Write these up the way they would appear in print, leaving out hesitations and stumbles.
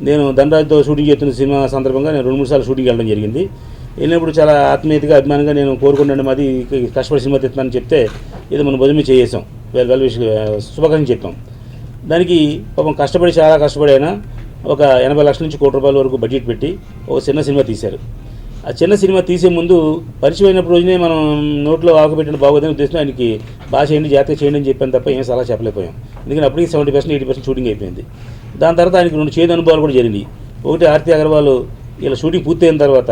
నేను ధనరాజ్తో షూటింగ్ చేస్తున్న సినిమా సందర్భంగా నేను 2-3 సార్లు షూటింగ్ వెళ్ళడం జరిగింది. వెళ్ళినప్పుడు చాలా ఆత్మీయతగా అభిమానంగా నేను కోరుకుంటాను మాది కష్టపడి సినిమా తెస్తున్నానని చెప్తే ఏదో మనం భుజమే చేసాం, శుభాకాంక్షలు చెప్పాం. దానికి పాపం చాలా కష్టపడి అయినా ఒక 80 లక్షల నుంచి ₹1 కోటి వరకు బడ్జెట్ పెట్టి ఒక చిన్న సినిమా తీశారు. ఆ చిన్న సినిమా తీసే ముందు పరిచయం అయినప్పుడు రోజునే మనం నోట్లో ఆకుపెట్టిన బాగోదని ఉద్దేశం ఆయనకి బాగా చేయండి, జాగ్రత్తగా చేయండి అని చెప్పాను తప్ప ఏం సలహా చెప్పలేకపోయాం. ఎందుకంటే అప్పటికి 70% 80% షూటింగ్ అయిపోయింది. దాని తర్వాత ఆయనకి 2 చేదు అనుభవాలు కూడా జరిగినాయి. ఒకటి ఆర్తి అగర్వాల్ ఇలా షూటింగ్ పూర్తయిన తర్వాత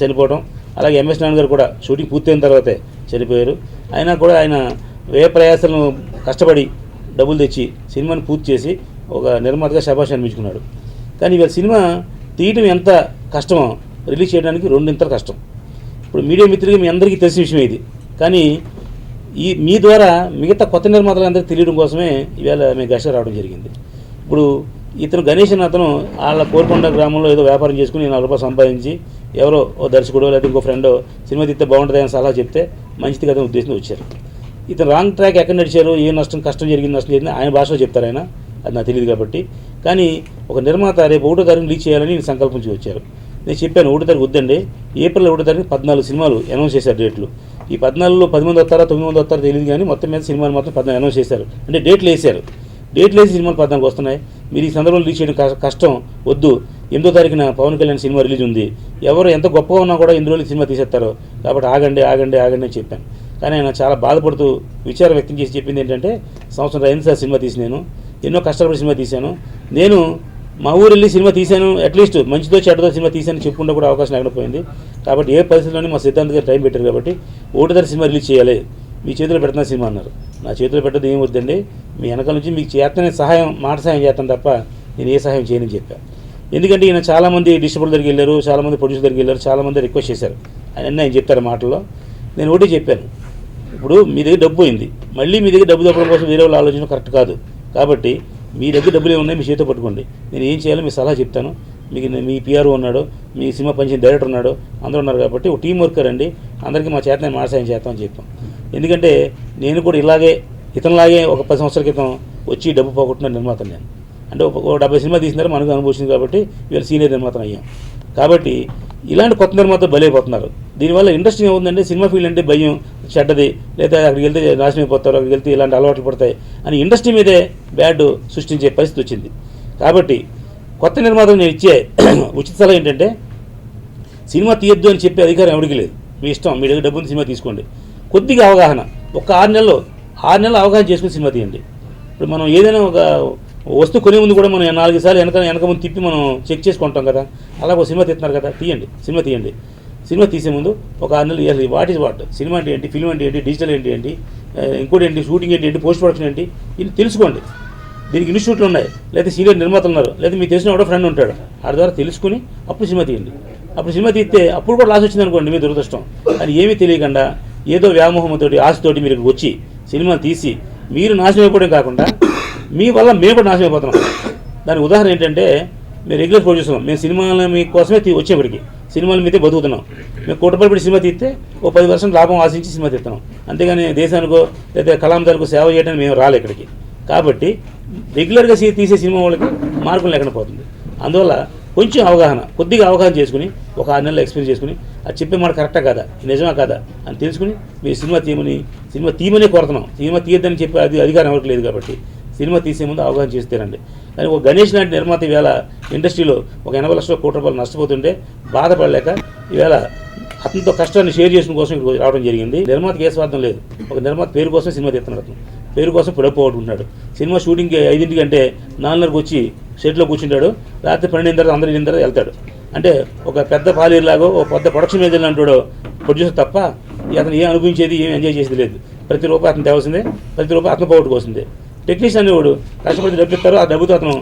చనిపోవడం, అలాగే ఎంఎస్ నాన్న గారు కూడా షూటింగ్ పూర్తయిన తర్వాతే చనిపోయారు. అయినా కూడా ఆయన వ్యయ ప్రయాసాలను కష్టపడి డబ్బులు తెచ్చి సినిమాని పూర్తి చేసి ఒక నిర్మాతగా శభాష్ అనిపించుకున్నాడు. కానీ ఇవాళ సినిమా తీయటం ఎంత కష్టమో రిలీజ్ చేయడానికి 2 ఇంతలు కష్టం. ఇప్పుడు మీడియా మిత్రులుగా మీ అందరికీ తెలిసిన విషయం ఇది. కానీ మీ ద్వారా మిగతా కొత్త నిర్మాతలందరికీ తెలియడం కోసమే ఇవాళ మేము గెస్ట్ రావడం జరిగింది. ఇప్పుడు ఇతను గణేష్ అని అతను వాళ్ళ కోరుకొండ గ్రామంలో ఏదో వ్యాపారం చేసుకుని ₹4 సంపాదించి ఎవరో ఓ దర్శకుడో లేదా ఇంకో ఫ్రెండో సినిమా తీస్తే బాగుంటుంది అని సలహా చెప్తే మంచిది కదా ఉద్దేశంతో వచ్చారు. ఇతను రాంగ్ ట్రాక్ ఎక్కడ నడిచారు, ఏ కష్టం జరిగింది ఆయన భాషలో చెప్తారు. ఆయన అది నాకు తెలియదు కాబట్టి. కానీ ఒక నిర్మాత రేపు 1వ తారీఖు రిలీజ్ చేయాలని సంకల్పించి వచ్చారు. నేను చెప్పాను 1వ తారీఖు వద్దండి, ఏప్రిల్ 1వ తారీఖు 14 సినిమాలు అనౌన్స్ చేశారు డేట్లు. ఈ 14లో 10 మంది వస్తారా 9 మంది వస్తారో తెలియదు, కానీ మొత్తం మీద సినిమాలు మాత్రం 14 అనౌన్స్ చేశారు. అంటే డేట్లు వేసారు. డేట్లు వేసి సినిమాలు 14 వస్తున్నాయి. మీరు ఈ సందర్భంలో రిలీజ్ చేయడం కష్టం, వద్దు. 8వ తారీఖున పవన్ కళ్యాణ్ సినిమా రిలీజ్ ఉంది. ఎవరు ఎంత గొప్పగా ఉన్నా కూడా ఇందులో సినిమా తీసేస్తారు, కాబట్టి ఆగండి అని చెప్పాను. కానీ ఆయన చాలా బాధపడుతూ విచారం వ్యక్తం చేసి చెప్పింది ఏంటంటే, సంవత్సరం అయింది సార్ సినిమా తీసి, నేను ఎన్నో కష్టపడి సినిమా తీశాను, నేను మా ఊరు వెళ్ళి సినిమా తీశాను, అట్లీస్ట్ మంచితో చెడ్డతో సినిమా తీశాను చెప్పుకుంటూ కూడా అవకాశం లేకపోయింది. కాబట్టి ఏ పరిస్థితుల్లోనే మా సిద్ధాంత్ గారు టైం పెట్టారు కాబట్టి 1వ తారీఖు సినిమా రిలీజ్ చేయాలి, మీ చేతిలో పెడుతున్న సినిమా అన్నారు. నా చేతిలో పెట్టదు ఏం వద్దండి, మీ వెనకాల నుంచి మీకు చేతనే సహాయం, మాట సహాయం చేస్తాను తప్ప నేను ఏ సహాయం చేయనని చెప్పాను. ఎందుకంటే ఈయన చాలామంది డిస్ట్రిబ్యూటర్ దగ్గరికి వెళ్ళారు, చాలామంది ప్రొడ్యూసర్ దగ్గరికి వెళ్ళారు, చాలామంది రిక్వెస్ట్ చేశారు. ఆయన చెప్తారు మాటల్లో. నేను ఒకటి చెప్పాను, ఇప్పుడు మీ దగ్గర డబ్బు పోయింది, మళ్ళీ మీ దగ్గర డబ్బు దొరకడం కోసం వేరే వాళ్ళు ఆలోచన కరెక్ట్ కాదు. కాబట్టి మీ దగ్గర డబ్బులు ఏమున్నాయి మీ చేతితో పట్టుకోండి, నేను ఏం చేయాలో మీ సలహా చెప్తాను. మీ పిఆర్ఓ ఉన్నాడు, మీ సినిమా పనిచేసిన డైరెక్టర్ ఉన్నాడు, అందరూ ఉన్నారు. కాబట్టి ఒక టీం వర్కర్ అండి, అందరికీ మా చేత నేను మాట సాయం చేస్తామని చెప్పాం. ఎందుకంటే నేను కూడా ఇలాగే ఇతనిలాగే ఒక 10 సంవత్సరాల క్రితం వచ్చి డబ్బు పోగొట్టున్న నిర్మాతను నేను. అంటే ఒక 70 సినిమా తీసినారు, మనకు అనుభవించింది కాబట్టి వీళ్ళ సీనియర్ నిర్మాతను అయ్యాం. కాబట్టి ఇలాంటి కొత్త నిర్మాతలు బలైపోతున్నారు. దీనివల్ల ఇండస్ట్రీ ఏముందంటే, సినిమా ఫీల్డ్ అంటే భయం, చెడ్డది, లేదా అక్కడికి వెళ్తే నాశనం అయిపోతారు, అక్కడికి వెళ్తే ఇలాంటి అలవాట్లు పడతాయి అని ఇండస్ట్రీ మీదే బ్యాడ్ సృష్టించే పరిస్థితి వచ్చింది. కాబట్టి కొత్త నిర్మాతలు నేను ఇచ్చే ఉచిత సలహా ఏంటంటే, సినిమా తీయొద్దు అని చెప్పే అధికారం ఎవరికి లేదు. మీ ఇష్టం, మీ దగ్గర డబ్బుని సినిమా తీసుకోండి. కొద్దిగా అవగాహన, ఒక 6 నెలలు అవగాహన చేసుకుని సినిమా తీయండి. ఇప్పుడు మనం ఏదైనా ఒక వస్తువు కొనే ముందు కూడా మనం 4 సార్లు వెనక ముందు తిప్పి మనం చెక్ చేసుకుంటాం కదా, అలా ఒక సినిమా తీస్తున్నారు కదా, సినిమా తీయండి. సినిమా తీసే ముందు ఒక 6 నెలలు వాట్ ఈజ్ వాట్, సినిమా అంటే ఏంటి, ఫిల్మ్ అంటే ఏంటి, డిజిటల్ ఏంటి, ఇంకోటి ఏంటి, షూటింగ్ ఏంటి, పోస్ట్ ప్రొడక్షన్ ఏంటి, ఇది తెలుసుకోండి. దీనికి ఇన్స్టిట్యూట్లు ఉన్నాయి, లేదా సీనియర్ నిర్మాతలు ఉన్నారు, లేదా మీకు తెలిసిన కూడా ఫ్రెండ్ ఉంటాడు, ఆ ద్వారా తెలుసుకుని అప్పుడు సినిమా తీయండి. అప్పుడు సినిమా తీస్తే అప్పుడు కూడా లాస్ వచ్చింది అనుకోండి, మీ దురదృష్టం. అని ఏమీ తెలియకుండా ఏదో వ్యామోహంతో ఆశతోటి మీరు వచ్చి సినిమా తీసి మీరు నాశనం అయిపోవడం కాకుండా మీ వల్ల మేము కూడా నాశనం అయిపోతున్నాం. దానికి ఉదాహరణ ఏంటంటే, మేము రెగ్యులర్ ప్రొడ్యూసర్, మేము సినిమాలు మీకోసమే వచ్చేప్పటికి సినిమాల మీదే బతుకుతున్నాం. మేము కోటపల్లి సినిమా తీస్తే ఓ 10% లాభం ఆశించి సినిమా తీస్తున్నాం, అంతేగాని దేశానికో లేదా కళాంతరాలకు సేవ చేయడానికి మేము రాలే ఇక్కడికి. కాబట్టి రెగ్యులర్గా తీసే సినిమా వాళ్ళకి మార్కులు లేకుండా పోతుంది. అందువల్ల కొంచెం కొద్దిగా అవగాహన చేసుకుని ఒక 6 నెలలు ఎక్స్పీరియన్స్ చేసుకుని అది చెప్పే మాట కరెక్టా కాదా, నిజమా కాదా అని తెలుసుకుని మీరు సినిమా తీయమనే కోరుతున్నాం. సినిమా తీయద్దని చెప్పే అధికారం ఎవరికి లేదు. కాబట్టి సినిమా తీసే ముందు అవగాహన చేస్తేనండి. కానీ ఒక గణేష్ లాంటి నిర్మాత ఈవేళ ఇండస్ట్రీలో ఒక 80 లక్షల కోట్ల రూపాయలు నష్టపోతుంటే బాధపడలేక ఈవేళ అతనితో కష్టాన్ని షేర్ చేసిన కోసం ఇక్కడ రావడం జరిగింది. నిర్మాతకి ఏ స్వార్థం లేదు, ఒక నిర్మాత పేరు కోసం సినిమా తీస్తున్నాడు, అతను పేరు కోసం డబ్బు పోగొట్టుకుంటున్నాడు. సినిమా షూటింగ్కి 5 గంటే 4:30 వచ్చి సెట్లో కూర్చుంటాడు, రాత్రి 12 తర్వాత అందరూ 8 వెళ్తాడు. అంటే ఒక పెద్ద పాలేరులాగో ఒక పెద్ద ప్రొడక్షన్ మీద అంటాడో ప్రొడ్యూసర్ తప్ప అతను ఏం అనుభవించేది, ఏం ఎంజాయ్ చేసేది లేదు. ప్రతి రూపాయి అతను తేవాల్సిందే, ప్రతి రూపాయి అతను పోగొట్టుకోవాల్సిందే. టెక్నీషియన్ అనేవాడు కష్టపడి డబ్బు ఇస్తారు, ఆ డబ్బుతో అతను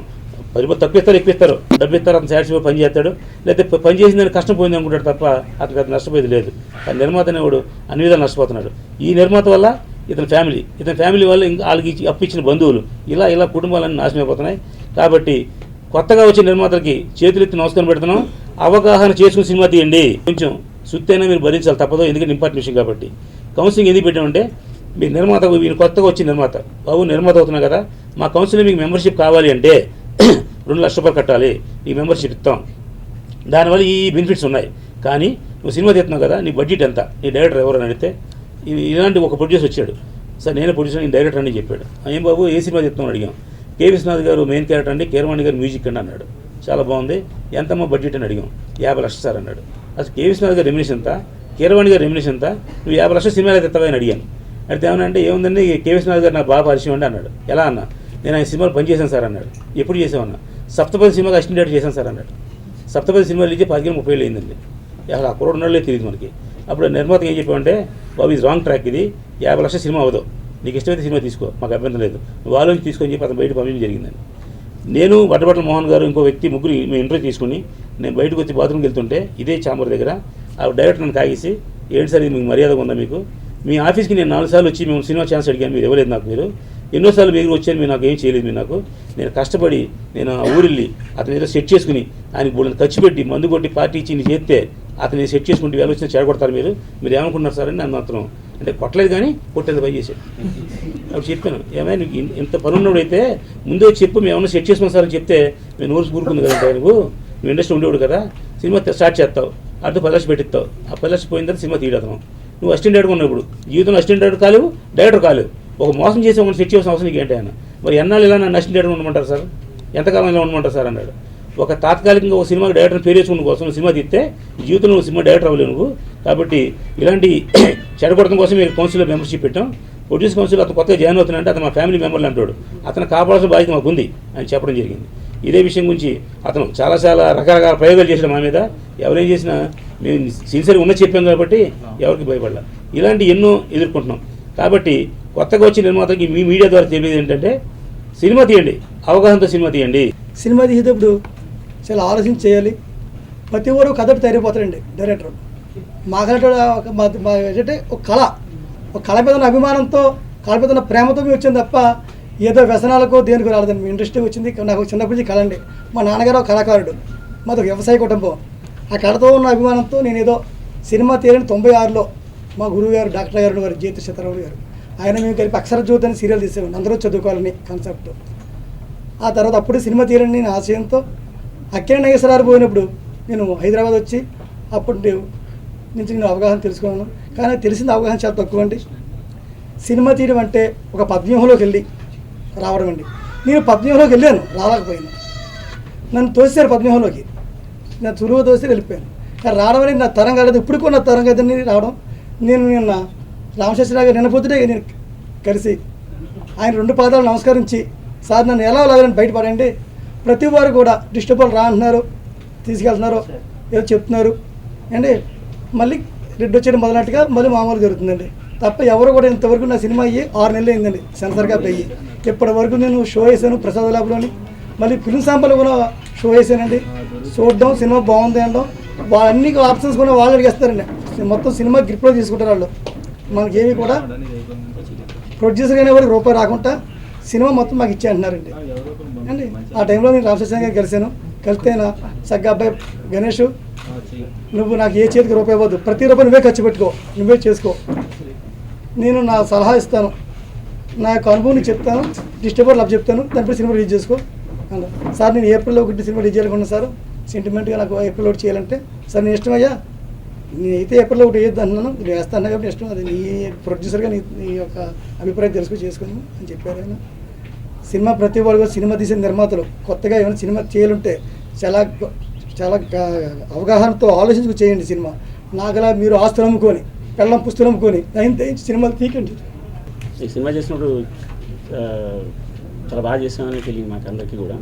10 రూపాయలు తప్పిస్తారు, ఎక్కువిస్తారు, డబ్బు ఇస్తారు, అతను సాటిస్ఫై పని చేస్తాడు, లేకపోతే పని చేసిన దాన్ని కష్టం పోయింది అనుకుంటాడు తప్ప అతనికి అది నష్టపోయేది లేదు. కానీ నిర్మాత అనేవాడు అన్ని విధాలు నష్టపోతున్నాడు. ఈ నిర్మాత వల్ల ఇతని ఫ్యామిలీ వల్ల వాళ్ళకి అప్పిచ్చిన బంధువులు ఇలా కుటుంబాలన్నీ నాశనం అయిపోతున్నాయి. కాబట్టి కొత్తగా వచ్చే నిర్మాతలకి చేతులెత్తి నమస్కారం పెడుతున్నాం, అవగాహన చేసుకుని సినిమా తీయండి. కొంచెం సుత్తైనా మీరు భరించాలి, తప్పదు, ఎందుకంటే ఇంపార్టెంట్ విషయం కాబట్టి. కౌన్సిలింగ్ ఎందుకు పెట్టామంటే, మీ నిర్మాత, మీరు కొత్తగా వచ్చిన నిర్మాత, బాబు నిర్మాత అవుతున్నా కదా, మా కౌన్సిలింగ్ మీకు మెంబర్షిప్ కావాలి అంటే 2,00,000 రూపాయలు కట్టాలి, నీ మెంబర్షిప్ ఇస్తాం, దానివల్ల ఈ బెనిఫిట్స్ ఉన్నాయి. కానీ నువ్వు సినిమా తీస్తున్నావు కదా, నీ బడ్జెట్ ఎంత, నీ డైరెక్టర్ ఎవరు అని అడిగితే ఇలాంటి ఒక ప్రొడ్యూసర్ వచ్చాడు, సార్ నేనే ప్రొడ్యూసర్, నేను డైరెక్టర్ అని చెప్పాడు. ఏం బాబు ఏ సినిమా తీస్తున్నావు అడిగాం. కే విశ్వనాథ్ గారు మెయిన్ క్యారెక్టర్ అండి, కీరవాణి గారు మ్యూజిక్ అండి అన్నాడు. చాలా బాగుంది, ఎంతమ్మా బడ్జెట్ అని అడిగాం. 50 లక్షలు సార్ అన్నాడు. అసలు కే విశ్వనాథ్ గారు రెమ్యునేషన్ ఎంత, కీరవాణి గారు రెమ్యునేషన్ ఎంత, నువ్వు 50 లక్షలు సినిమాలు తెస్తావా అని అడిగాను. అయితే ఏమన్నా అంటే ఏముందండి కే విశ్వనాథ్ గారు నాకు బాగా పరిచయం అండి అన్నాడు. ఎలా అన్నా, నేను ఆయన సినిమాలు పనిచేశాను సార్ అన్నాడు. ఎప్పుడు చేసామన్నా, సప్తపది సినిమాకి అసిస్టెంట్ డైరెక్టర్ చేశాను సార్ అన్నాడు. సప్తపది సినిమాలు ఇచ్చే 15-30 ఏళ్ళు అయిందండి. అసలు ఆ కుర్రోడు ఉన్నాళ్ళే తెలియదు మనకి. అప్పుడు నిర్మాతకి ఏం చెప్పామంటే, బాబు ఇది రాంగ్ ట్రాక్, ఇది 50 లక్షల సినిమా అవ్వదు, నీకు ఇష్టమైతే సినిమా తీసుకో, మాకు అభ్యంతరం లేదు, వాళ్ళని తీసుకొని చెప్పి అతను బయట పంపించడం జరిగిందండి. నేను బట్టబట్టల మోహన్ గారు ఇంకో వ్యక్తి ముగ్గురు మేము ఇంటర్వ్యూ తీసుకుని నేను బయటకు వచ్చి బాత్రూమ్కి వెళ్తుంటే ఇదే ఛాంబర్ దగ్గర ఆ డైరెక్టర్ నన్ను తాగేసి, ఏంటి సార్ ఇది మీకు మర్యాదగా ఉందా మీకు, మీ ఆఫీస్కి నేను 4 సార్లు వచ్చి మేము సినిమా ఛాన్స్ అడిగాను, మీరు ఇవ్వలేదు నాకు, మీరు ఎన్నోసార్లు మీరు వచ్చాను, మీరు నాకు ఏం చేయలేదు, మీరు నాకు, నేను కష్టపడి నేను ఆ ఊరిల్లి అతను ఏదో సెట్ చేసుకుని ఆయనకు బోళ్ళని ఖర్చు పెట్టి మందు కొట్టి పార్టీ ఇచ్చి నేను చేస్తే అతను సెట్ చేసుకుంటే వేళ వచ్చిన చెడగొడతారు, మీరు ఏమనుకుంటున్నారు సార్ అని నన్ను మాత్రం అంటే కొట్టలేదు కానీ కొట్టేది పై చేశాడు. అప్పుడు చెప్పాను, ఏమైనా నీకు ఇంత పనున్నోడు అయితే ముందే చెప్పు, మేము ఏమన్నా సెట్ చేసుకున్నాం సార్ అని చెప్తే నేను ఊరికి ఊరుకుంది కదంటే, నువ్వు ఇండస్ట్రీ ఉండేవాడు కదా, సినిమా స్టార్ట్ చేస్తావు, అటు 10 లక్షలు పెట్టిస్తావు, ఆ 10 లక్షలు పోయిన తర్వాత సినిమా తీయడం, నువ్వు అసిస్టెంట్ డైరెక్టర్ ఉన్నప్పుడు జీవితంలో అసిస్టెంట్ డైరెక్టర్ కాలేవు, డైరెక్టర్ కాలేవు, ఒక మోసం చేసి ఒకటి సెట్ చేయాల్సిన అవసరం నీకు ఏంటి ఆయన, మరి ఎన్నాళ్ళు ఇలా నన్ను అసిస్టెంట్ డైరెక్టర్ ఉండమంటారు సార్, ఎంతకాలం ఇలా ఉండమంటారు సార్ అన్నాడు. ఒక తాత్కాలికంగా ఒక సినిమాకి డైరెక్టర్ పేరు వేసుకున్న కోసం సినిమా తీస్తే జీవితంలో నువ్వు సినిమా డైరెక్టర్ అవ్వలేవు నువ్వు, కాబట్టి ఇలాంటి చెడగొట్టడం కోసం మేము కౌన్సిల్లో మెంబర్షిప్ పెట్టాం, ప్రొడ్యూస్ కౌన్సిల్ అతను కొత్తగా జాయిన్ అవుతున్నాడంటే అతను మా ఫ్యామిలీ మెంబర్లు అంటాడు, అతను కాపాడాల్సిన బాధ్యత మాకు ఉంది అని చెప్పడం జరిగింది. ఇదే విషయం గురించి అతను చాలా రకరకాల ప్రయోగాలు చేసిన మా మీద, ఎవరేం చేసినా మేము సిన్సియర్గా ఉన్న చెప్పాం కాబట్టి ఎవరికి భయపడాల. ఇలాంటి ఎన్నో ఎదుర్కొంటున్నాం. కాబట్టి కొత్తగా వచ్చే నిర్మాతకి మీ మీడియా ద్వారా తెలియదు ఏంటంటే, సినిమా తీయండి, అవగాహనతో సినిమా తీయండి. సినిమా తీసేటప్పుడు చాలా ఆలోచించి చేయాలి. ప్రతి ఒక్కరు కథ తయారైపోతారండి డైరెక్టర్. మాకంటే ఒక కళ మీద ఉన్న అభిమానంతో, కళ మీద ఉన్న ప్రేమతో మేము వచ్చింది తప్ప ఏదో వ్యసనాలకో దేనికి రాలేదండి. మీ ఇండస్ట్రీ వచ్చింది నాకు చిన్నప్పటి నుంచి కళ అండి. మా నాన్నగారు ఒక కళాకారుడు, మాది ఒక వ్యవసాయ కుటుంబం. ఆ కళతో ఉన్న అభిమానంతో నేను ఏదో సినిమా తీయని 96లో మా గురువు గారు డాక్టర్ గారు జీత చిత్రరావు గారు, ఆయన మేము కలిపి అక్షర జ్యోతి అని సీరియల్ తీసేవాడిని, అందరూ చదువుకోవాలని కాన్సెప్ట్. ఆ తర్వాత అప్పుడు సినిమా తీయాలని నేను ఆశయంతో అక్కినే నాగేశ్వరరావు పోయినప్పుడు నేను హైదరాబాద్ వచ్చి అప్పటి నుంచి నేను అవగాహన తెలుసుకున్నాను. కానీ తెలిసిన అవగాహన చాలా తక్కువ అండి. సినిమా తీయడం అంటే ఒక పద్వ్యూహంలోకి వెళ్ళి రావడం అండి. నేను పద్వ్యూహంలోకి వెళ్ళాను, రాలేకపోయాను. నన్ను తోసారు పద్వ్యూహంలోకి, నేను చురువు తోసి వెళ్ళిపోయాను. కానీ రావడం అనేది నా తరం కాలేదు, ఇప్పుడు కూడా నా తరం కదండి రావడం. నేను నిన్న రామశేషరావు గారు నిన్న పొద్దుటే నేను కలిసి ఆయన 2 పాదాలు నమస్కరించి, సార్ నన్ను ఎలా లాగాలని బయటపడండి, ప్రతి వారు కూడా డిస్టర్బ్ రా అంటున్నారు, తీసుకెళ్తున్నారు, ఏదో చెప్తున్నారు అండి. మళ్ళీ రెడ్ వచ్చేయడం మొదలన్నట్టుగా మళ్ళీ మామూలు జరుగుతుందండి తప్ప ఎవరు కూడా ఇంతవరకు నా సినిమా అయ్యి 6 నెలలు అయిందండి సెన్సార్గా అయ్యి. ఇప్పటి వరకు నేను షో వేసాను ప్రసాద్ ల్యాబ్లోని, మళ్ళీ ఫిల్మ్ శాంపుల్ కూడా షో వేసానండి. చూడడం సినిమా బాగుంది అనడం, అన్ని ఆప్షన్స్ కూడా వాళ్ళు అడిగేస్తారండి. మొత్తం సినిమా గ్రిప్లో తీసుకుంటారు వాళ్ళు. మనకేమి కూడా ప్రొడ్యూసర్ అయినా కూడా రూపాయి రాకుండా సినిమా మొత్తం మాకు ఇచ్చే అంటున్నారండి అండి. ఆ టైంలో నేను రామశేషం గారు కలిసాను. కలిస్తే నా సగ్గా అబ్బాయి గణేష్, నువ్వు నాకు ఏ చేతికి రూపాయి ఇవ్వద్దు, ప్రతి రూపాయి నువ్వే ఖర్చు పెట్టుకో, నువ్వే చేసుకో, నేను నా సలహా ఇస్తాను, నా యొక్క అనుభవం నీకు చెప్తాను, డిస్టర్బర్ లవ్ చెప్తాను, దానిపై సినిమా రిలీజ్ చేసుకో అన్న. సార్ నేను ఏప్రిల్లో 1 సినిమా రిలీజ్ చేయాలనుకున్నాను సార్, సెంటిమెంట్గా నాకు ఏప్రిల్ 1 చేయాలంటే, సార్ నేను ఇష్టమయ్యా, నేనైతే ఏప్రిల్లో 1 వేయద్దు అన్నాను, నేను వేస్తాను కాబట్టి ఇష్టం, అది నీ ప్రొడ్యూసర్గా నీ యొక్క అభిప్రాయం చేసుకుని అని చెప్పారు ఆయన. సినిమా ప్రతి వాళ్ళు సినిమా తీసిన నిర్మాతలు కొత్తగా ఏమైనా సినిమా చేయాలంటే చాలా అవగాహనతో ఆలోచించుకు చేయండి సినిమా. నాగలా మీరు ఆస్తులు అమ్ముకొని, పెళ్ళం పుస్తకం అమ్ముకొని అయితే సినిమాలు తీకండి. ఈ సినిమా చేసినప్పుడు చాలా బాగా చేసామని తెలియదు మాకు అందరికీ కూడా.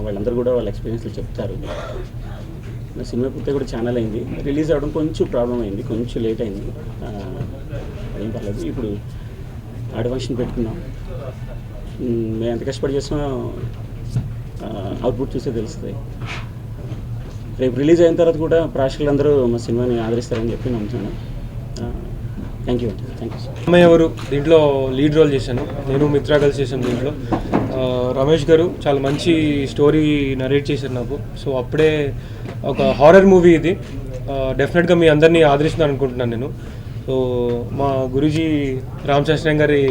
వాళ్ళందరూ కూడా వాళ్ళ ఎక్స్పీరియన్స్లు చెప్తారు. నా సినిమా పూర్తి కూడా ఛానల్ అయింది, రిలీజ్ అవ్వడం కొంచెం ప్రాబ్లం అయింది, కొంచెం లేట్ అయింది, ఏం పర్లేదు. ఇప్పుడు ఆడియో ఫంక్షన్ పెట్టుకున్నాం, మేము ఎంత కష్టపడి చేసినా అవుట్పుట్ చూసే తెలుస్తుంది. రేపు రిలీజ్ అయిన తర్వాత కూడా ప్రేక్షకులందరూ మా సినిమాని ఆదరిస్తారని చెప్పి నమ్ముతున్నాను. Thank you sir. అమ్మాయి ఎవరు దీంట్లో లీడ్ రోల్ చేశాను, నేను మిత్రా కలిసి చేశాను దీంట్లో. రమేష్ గారు చాలా మంచి స్టోరీ నరేట్ చేశారు నాకు. సో అప్పుడే ఒక హారర్ మూవీ ఇది, డెఫినెట్గా మీ అందరినీ ఆదరిస్తున్నాను అనుకుంటున్నాను నేను. సో మా గురూజీ రామశాస్త్రం గారి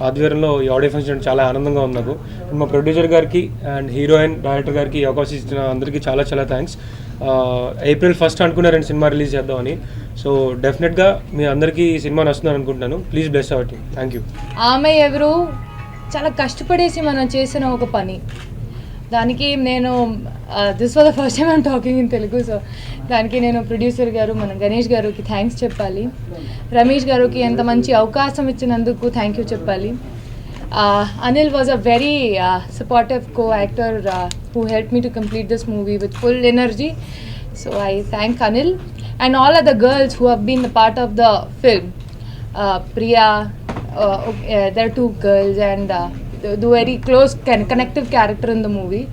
ఆధ్వర్యంలో ఈ ఆడియో ఫంక్షన్ చాలా ఆనందంగా ఉంది నాకు. మా ప్రొడ్యూసర్ గారికి అండ్ హీరోయిన్ డైరెక్టర్ గారికి ఈ అవకాశం ఇచ్చిన అందరికీ చాలా చాలా థ్యాంక్స్. April 1st అనుకున్నారండి సినిమా రిలీజ్ చేద్దామని. సో డెఫినెట్గా మీ అందరికీ ఈ సినిమా నచ్చుతుందని అనుకుంటున్నాను. Please bless our team. Thank you. ఆమె ఎవరు చాలా కష్టపడేసి మనం చేసిన ఒక పని, దానికి నేను this was the first time I'm talking in Telugu. So దానికి నేను ప్రొడ్యూసర్ గారు మన గణేష్ గారికి థ్యాంక్స్ చెప్పాలి. రమేష్ గారికి ఎంత మంచి అవకాశం ఇచ్చినందుకు థ్యాంక్ యూ చెప్పాలి. Anil was a very supportive co-actor who helped me to complete this movie with full energy. So I thank Anil and all other girls who have been the part of the film. Priya, there are 2 girls and the very close connective character in the movie.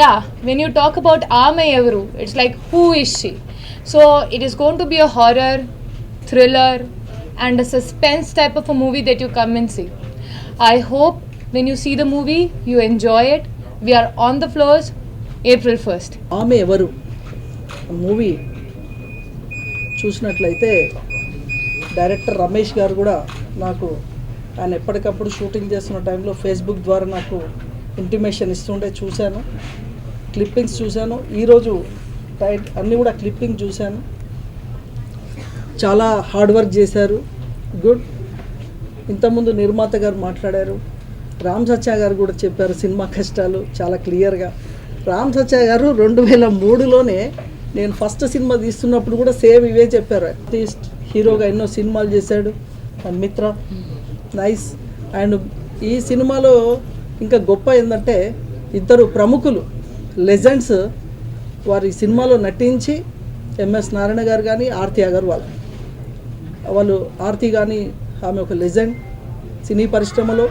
Yeah, when you talk about Aame Evaru, it's like who is she? So it is going to be a horror, thriller and a suspense type of a movie that you come and see. I hope when you see the movie, you enjoy it. We are on the floors, April 1st. ఆమె ఎవరు movie చూసినట్లయితే director Ramesh గారు కూడా నాకు ఆయన ఎప్పటికప్పుడు shooting చేస్తున్న టైంలో ఫేస్బుక్ ద్వారా నాకు ఇంటిమేషన్ ఇస్తుంటే చూశాను, క్లిప్పింగ్స్ చూశాను. ఈరోజు అన్నీ కూడా క్లిప్పింగ్ చూశాను. చాలా హార్డ్ వర్క్ చేశారు, గుడ్. ఇంతకుముందు నిర్మాత గారు మాట్లాడారు, రామ్ సత్య గారు కూడా చెప్పారు సినిమా కష్టాలు చాలా క్లియర్గా. రామ్ సత్య గారు 2003లోనే నేను ఫస్ట్ సినిమా తీస్తున్నప్పుడు కూడా సేమ్ ఇవే చెప్పారు. ఆర్టిస్ట్ హీరోగా ఎన్నో సినిమాలు చేశాడు, మిత్ర నైస్. అండ్ ఈ సినిమాలో ఇంకా గొప్ప ఏంటంటే ఇద్దరు ప్రముఖులు లెజెండ్స్ వారి సినిమాలో నటించి ఎంఎస్ నారాయణ గారు కానీ ఆర్తి అగర్వాల్ వాళ్ళు ఆర్తి కానీ ఆమె ఒక లెజెండ్ సినీ పరిశ్రమలో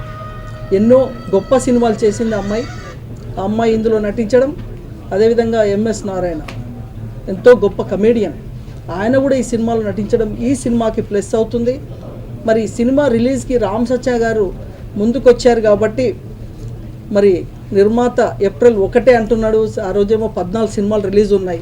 ఎన్నో గొప్ప సినిమాలు చేసింది ఆ అమ్మాయి ఇందులో నటించడం. అదేవిధంగా ఎంఎస్ నారాయణ ఎంతో గొప్ప కమేడియన్, ఆయన కూడా ఈ సినిమాలో నటించడం ఈ సినిమాకి ప్లస్ అవుతుంది. మరి సినిమా రిలీజ్కి రామ్ సత్య గారు ముందుకొచ్చారు కాబట్టి మరి నిర్మాత April 1 అంటున్నాడు. ఆ రోజేమో 14 సినిమాలు రిలీజ్ ఉన్నాయి.